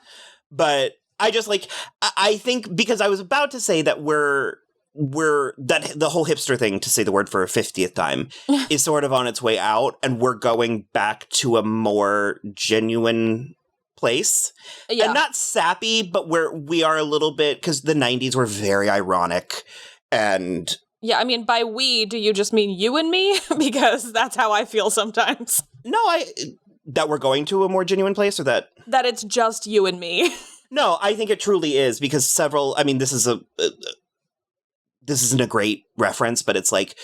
B: But I just like, I think because I was about to say that we're that the whole hipster thing, to say the word for a 50th time, is sort of on its way out. And we're going back to a more genuine place. Yeah. And not sappy, but we are a little bit, because the 90s were very ironic. And
C: yeah, I mean, by we, do you just mean you and me? Because that's how I feel sometimes.
B: No, that we're going to a more genuine place, or that
C: it's just you and me.
B: No, I think it truly is, because I mean, this isn't a great reference, but it's like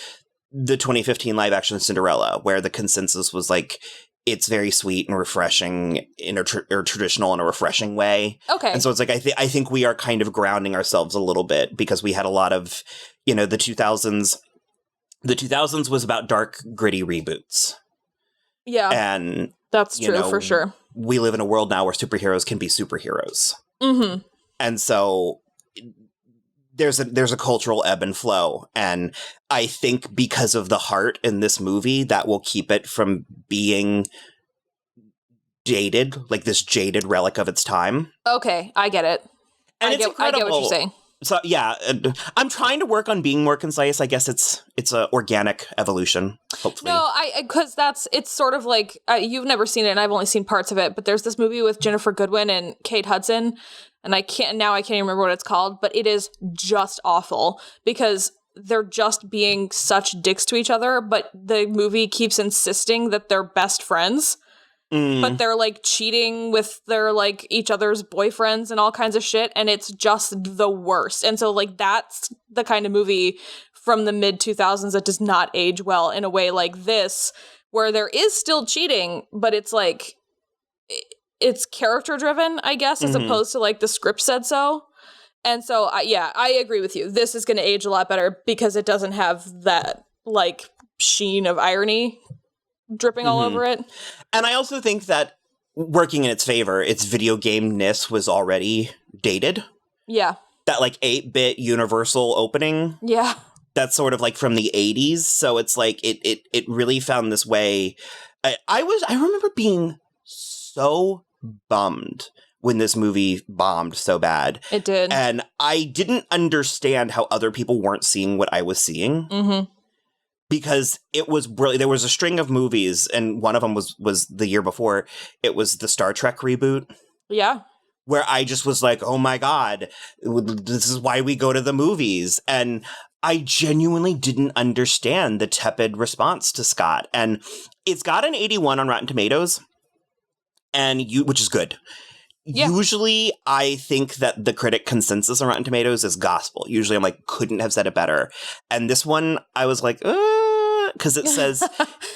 B: the 2015 live action Cinderella, where the consensus was like, it's very sweet and refreshing in a or traditional in a refreshing way.
C: Okay.
B: And so it's like, I think we are kind of grounding ourselves a little bit because we had a lot of, the 2000s. The 2000s was about dark, gritty reboots.
C: Yeah.
B: And
C: that's true for sure.
B: We live in a world now where superheroes can be superheroes.
C: Mm-hmm.
B: And so there's a cultural ebb and flow. And I think because of the heart in this movie, that will keep it from being jaded, like this jaded relic of its time.
C: Okay, I get it.
B: And
C: I get what you're saying.
B: So yeah, I'm trying to work on being more concise. I guess it's a organic evolution, hopefully.
C: No, because it's sort of like, you've never seen it and I've only seen parts of it, but there's this movie with Jennifer Goodwin and Kate Hudson, and I can't even remember what it's called, but it is just awful because they're just being such dicks to each other, but the movie keeps insisting that they're best friends. But they're like cheating with their like each other's boyfriends and all kinds of shit. And it's just the worst. And so like that's the kind of movie from the mid 2000s that does not age well in a way like this, where there is still cheating, but it's like it's character driven, I guess, as opposed to like the script said so. And so, I agree with you. This is going to age a lot better because it doesn't have that like sheen of irony dripping all over it.
B: And I also think that working in its favor, its video game-ness was already dated. Yeah. That like 8-bit Universal opening. Yeah. That's sort of like from the 80s. So it's like it really found this way. I remember being so bummed when this movie bombed so bad. It did. And I didn't understand how other people weren't seeing what I was seeing. Mm-hmm. Because it was brilliant. There was a string of movies, and one of them was the year before. It was the Star Trek reboot. Yeah. Where I just was like, oh my God, this is why we go to the movies. And I genuinely didn't understand the tepid response to Scott. And it's got an 81 on Rotten Tomatoes, which is good. Yeah. Usually, I think that the critic consensus on Rotten Tomatoes is gospel. Usually, I'm like, couldn't have said it better. And this one, I was like, because it says,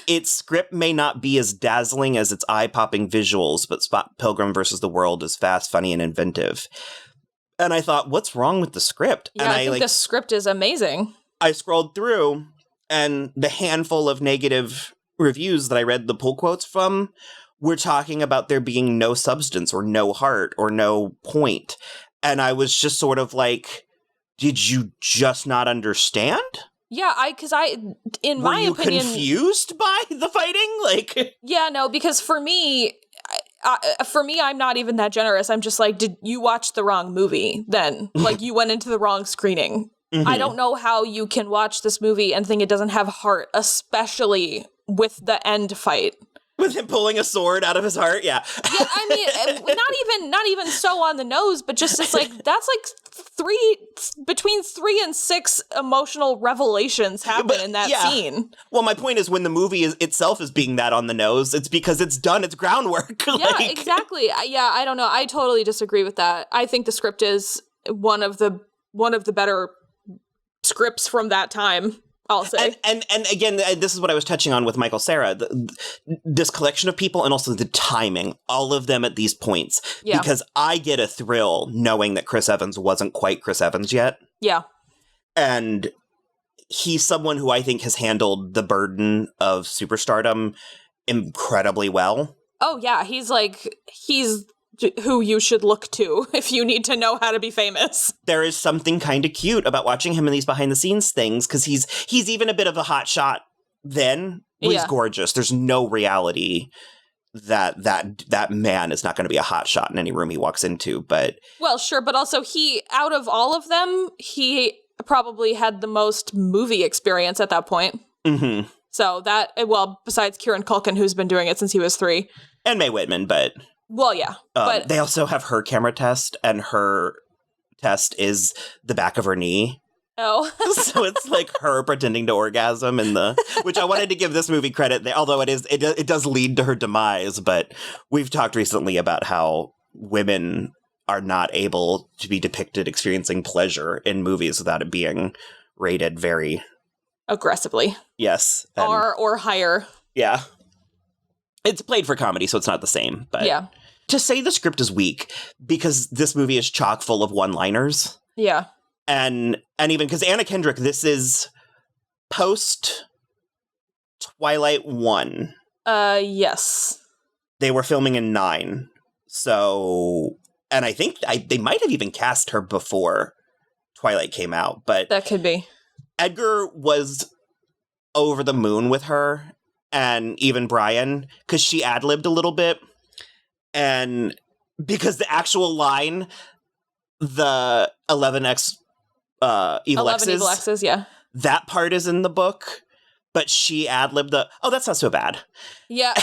B: its script may not be as dazzling as its eye-popping visuals, but Scott Pilgrim versus the World is fast, funny, and inventive. And I thought, what's wrong with the script?
C: Yeah,
B: and
C: I think the script is amazing.
B: I scrolled through, and the handful of negative reviews that I read the pull quotes from were talking about there being no substance or no heart or no point. And I was just sort of like, did you just not understand?
C: Yeah, in my opinion,
B: were you confused by the fighting? Like, yeah,
C: no, because for me, I'm not even that generous. I'm just like, did you watch the wrong movie then? Like, you went into the wrong screening. Mm-hmm. I don't know how you can watch this movie and think it doesn't have heart, especially with the end fight.
B: With him pulling a sword out of his heart, yeah.
C: Yeah, I mean, not even so on the nose, but just it's like that's like between 3 and 6 emotional revelations happen in that scene.
B: Well, my point is when the movie itself is being that on the nose, it's because it's done its groundwork.
C: Yeah, exactly. Yeah, I don't know. I totally disagree with that. I think the script is one of the better scripts from that time. I'll say.
B: And again, this is what I was touching on with Michael Cera, this collection of people and also the timing, all of them at these points. Yeah. Because I get a thrill knowing that Chris Evans wasn't quite Chris Evans yet. Yeah. And he's someone who I think has handled the burden of superstardom incredibly well.
C: Oh, yeah. He's who you should look to if you need to know how to be famous.
B: There is something kind of cute about watching him in these behind the scenes things because he's even a bit of a hot shot then. He's gorgeous. There's no reality that man is not going to be a hot shot in any room he walks into. But
C: well, sure, but also out of all of them, he probably had the most movie experience at that point. Mm-hmm. So besides Kieran Culkin, who's been doing it since he was 3,
B: and Mae Whitman, but.
C: Well, yeah, but
B: they also have her camera test, and her test is the back of her knee. Oh. So it's like her pretending to orgasm which I wanted to give this movie credit, although it does lead to her demise, but we've talked recently about how women are not able to be depicted experiencing pleasure in movies without it being rated very
C: aggressively.
B: Yes.
C: R or higher.
B: Yeah. It's played for comedy, so it's not the same. But
C: yeah.
B: To say the script is weak, because this movie is chock full of one-liners.
C: Yeah.
B: And even because Anna Kendrick, this is post Twilight 1.
C: Yes.
B: They were filming in 9. So, and I think they might have even cast her before Twilight came out, but
C: that could be.
B: Edgar was over the moon with her, and even Brian, because she ad-libbed a little bit. And because the actual line, the 11X Evil
C: 11 Evil
B: X's,
C: X's, yeah.
B: that part is in the book, but she ad-libbed that's not so bad.
C: Yeah.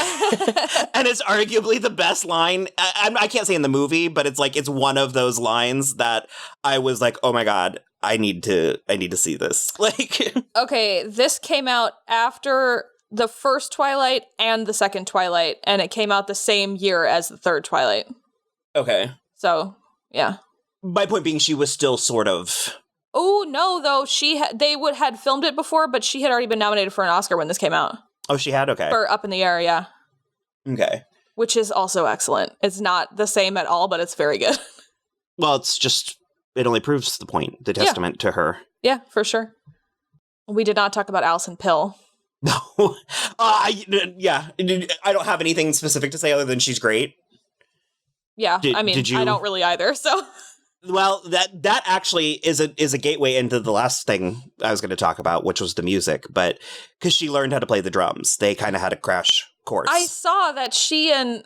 B: And it's arguably the best line. I can't say in the movie, but it's one of those lines that I was like, oh my God, I need to see this. Like,
C: okay, this came out after the first Twilight and the second Twilight, and it came out the same year as the third Twilight.
B: Okay.
C: So, yeah.
B: My point being, she was still sort of...
C: Oh, no, though. They had filmed it before, but she had already been nominated for an Oscar when this came out.
B: Oh, she had? Okay.
C: For Up in the Air, yeah.
B: Okay.
C: Which is also excellent. It's not the same at all, but it's very good.
B: Well, it's just... It only proves the point, the testament to her.
C: Yeah, for sure. We did not talk about Alison Pill.
B: No. I don't have anything specific to say other than she's great.
C: Yeah, I don't really either, so...
B: Well, that actually is a gateway into the last thing I was going to talk about, which was the music, but because she learned how to play the drums. They kind of had a crash course.
C: I saw that she and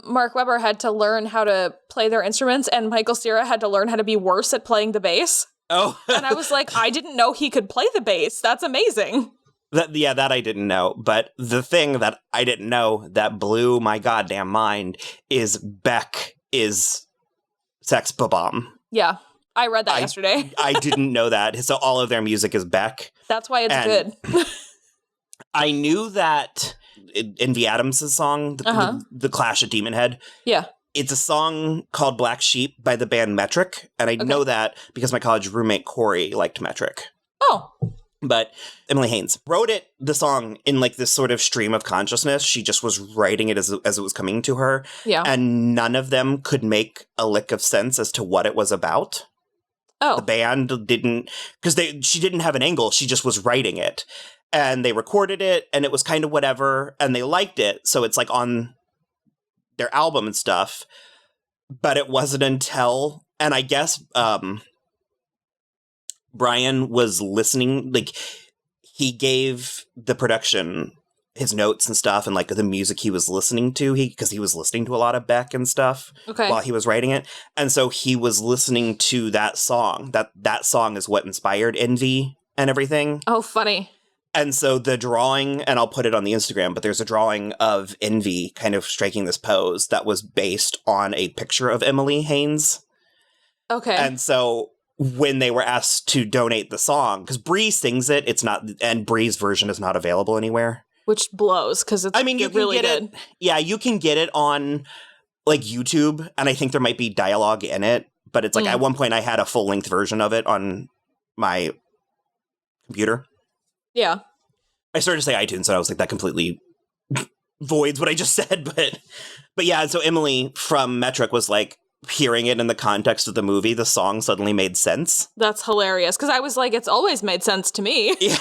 C: Mark Webber had to learn how to play their instruments, and Michael Cera had to learn how to be worse at playing the bass.
B: Oh.
C: And I was like, I didn't know he could play the bass. That's amazing.
B: That I didn't know. But the thing that I didn't know that blew my goddamn mind is Beck is Sex Bomb.
C: Yeah, I read that yesterday.
B: I didn't know that. So all of their music is Beck.
C: That's why it's good.
B: I knew that Envy Adams' song, the Clash at Demon Head.
C: Yeah.
B: It's a song called Black Sheep by the band Metric. And I know that because my college roommate Corey liked Metric.
C: Oh.
B: But Emily Haynes wrote the song in like this sort of stream of consciousness. She just was writing it as it was coming to her.
C: Yeah.
B: And none of them could make a lick of sense as to what it was about.
C: Oh.
B: The band didn't, because she didn't have an angle. She just was writing it. And they recorded it, and it was kind of whatever, and they liked it. So it's like on their album and stuff. But it wasn't until, and I guess, Brian was listening, like, he gave the production his notes and stuff and, like, the music he was listening to, because he was listening to a lot of Beck and stuff while he was writing it. And so he was listening to that song. That song is what inspired Envy and everything.
C: Oh, funny.
B: And so the drawing, and I'll put it on the Instagram, but there's a drawing of Envy kind of striking this pose that was based on a picture of Emily Haynes.
C: Okay.
B: And so when they were asked to donate the song, because Bree sings it, it's not, and Bree's version is not available anywhere.
C: Which blows, because it's
B: you can
C: really
B: get
C: good.
B: It. Yeah, you can get it on like YouTube, and I think there might be dialogue in it, but it's like at one point I had a full-length version of it on my computer.
C: Yeah.
B: I started to say iTunes, so I was like, that completely voids what I just said, but yeah, so Emily from Metric was like, hearing it in the context of the movie, the song suddenly made sense.
C: That's hilarious, because I was like, it's always made sense to me.
B: Yeah.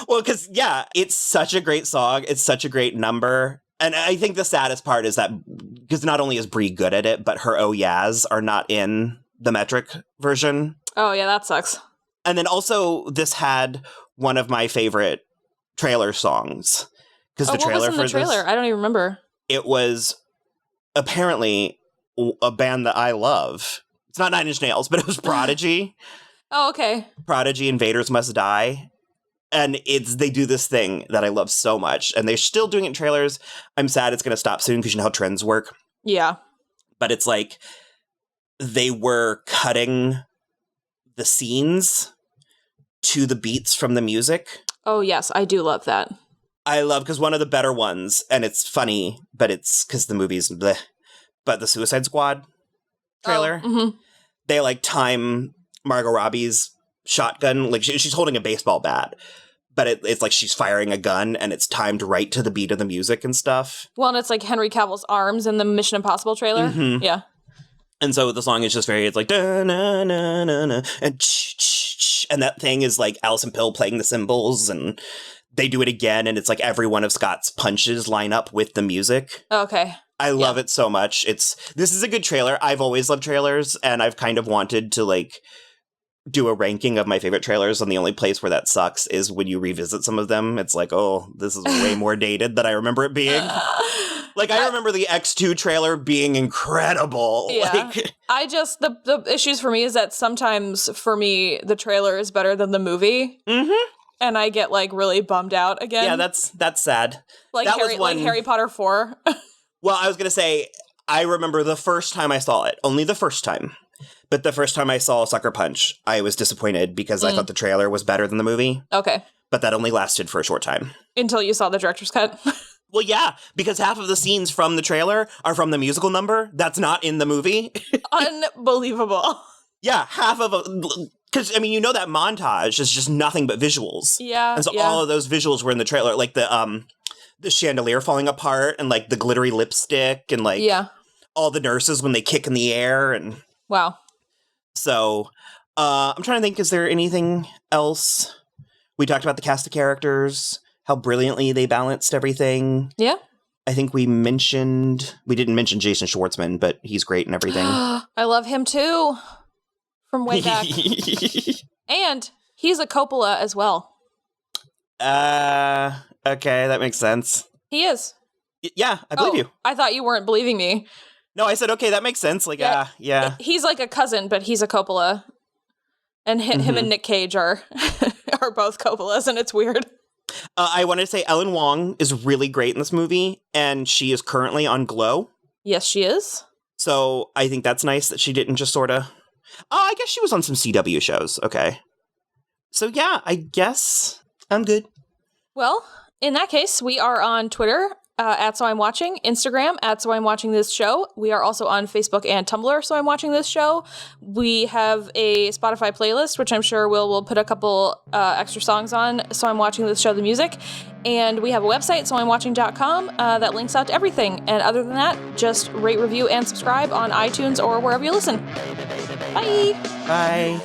B: Well, because, yeah, it's such a great song. It's such a great number. And I think the saddest part is that, because not only is Brie good at it, but her oh yeahs are not in the Metric version.
C: Oh, yeah, that sucks.
B: And then also, this had one of my favorite trailer songs. Because the trailer
C: what was in the trailer? I don't even remember.
B: It was apparently a band that I love. It's not 9 Inch Nails, but it was Prodigy.
C: Oh, okay.
B: Prodigy, Invaders Must Die. And they do this thing that I love so much. And they're still doing it in trailers. I'm sad it's going to stop soon because you know how trends work.
C: Yeah.
B: But it's like they were cutting the scenes to the beats from the music.
C: Oh, yes. I do love that.
B: I love, because one of the better ones, and it's funny, but it's because the movie's bleh, but the Suicide Squad trailer, they like time Margot Robbie's shotgun, like she's holding a baseball bat, but it's like she's firing a gun and it's timed right to the beat of the music and stuff.
C: Well, and it's like Henry Cavill's arms in the Mission Impossible trailer.
B: Mm-hmm.
C: Yeah.
B: And so the song is just it's like, da, na, na, na, na, and ch, and that thing is like Alison Pill playing the cymbals, and they do it again, and it's like every one of Scott's punches line up with the music.
C: Okay.
B: I love it so much. This is a good trailer. I've always loved trailers, and I've kind of wanted to like do a ranking of my favorite trailers, and the only place where that sucks is when you revisit some of them. It's like, oh, this is way more dated than I remember it being. Like, I remember the X2 trailer being incredible.
C: Yeah.
B: Like,
C: the issues for me is that sometimes, for me, the trailer is better than the movie.
B: Mm-hmm.
C: And I get, like, really bummed out again.
B: Yeah, that's sad.
C: Like, like Harry Potter 4.
B: Well, I was going to say, I remember the first time I saw it. Only the first time. But the first time I saw Sucker Punch, I was disappointed because I thought the trailer was better than the movie.
C: Okay.
B: But that only lasted for a short time.
C: Until you saw the director's cut.
B: Well, yeah, because half of the scenes from the trailer are from the musical number that's not in the movie.
C: Unbelievable.
B: Yeah, half of because, I mean, you know that montage is just nothing but visuals.
C: Yeah,
B: and so all of those visuals were in the trailer, like the chandelier falling apart and like the glittery lipstick and like all the nurses when they kick in the air and
C: wow.
B: So I'm trying to think, is there anything else? We talked about the cast of characters, how brilliantly they balanced everything.
C: Yeah.
B: I think we didn't mention Jason Schwartzman, but he's great and everything.
C: I love him too. From way back. And he's a Coppola as well.
B: Okay, that makes sense.
C: He is.
B: Yeah, I believe you.
C: I thought you weren't believing me.
B: No, I said, okay, that makes sense. Like, yeah.
C: He's like a cousin, but he's a Coppola. And him and Nick Cage are both Coppolas, and it's weird.
B: I wanted to say Ellen Wong is really great in this movie, and she is currently on Glow.
C: Yes, she is.
B: So I think that's nice that she didn't just sort of... Oh, I guess she was on some CW shows. Okay. So yeah, I guess I'm good.
C: Well, in that case, we are on Twitter, at So I'm Watching, Instagram, at So I'm Watching This Show. We are also on Facebook and Tumblr, So I'm Watching This Show. We have a Spotify playlist, which I'm sure we'll put a couple extra songs on, So I'm Watching This Show, the music. And we have a website, soimwatching.com, that links out to everything. And other than that, just rate, review, and subscribe on iTunes or wherever you listen. Bye!
B: Bye!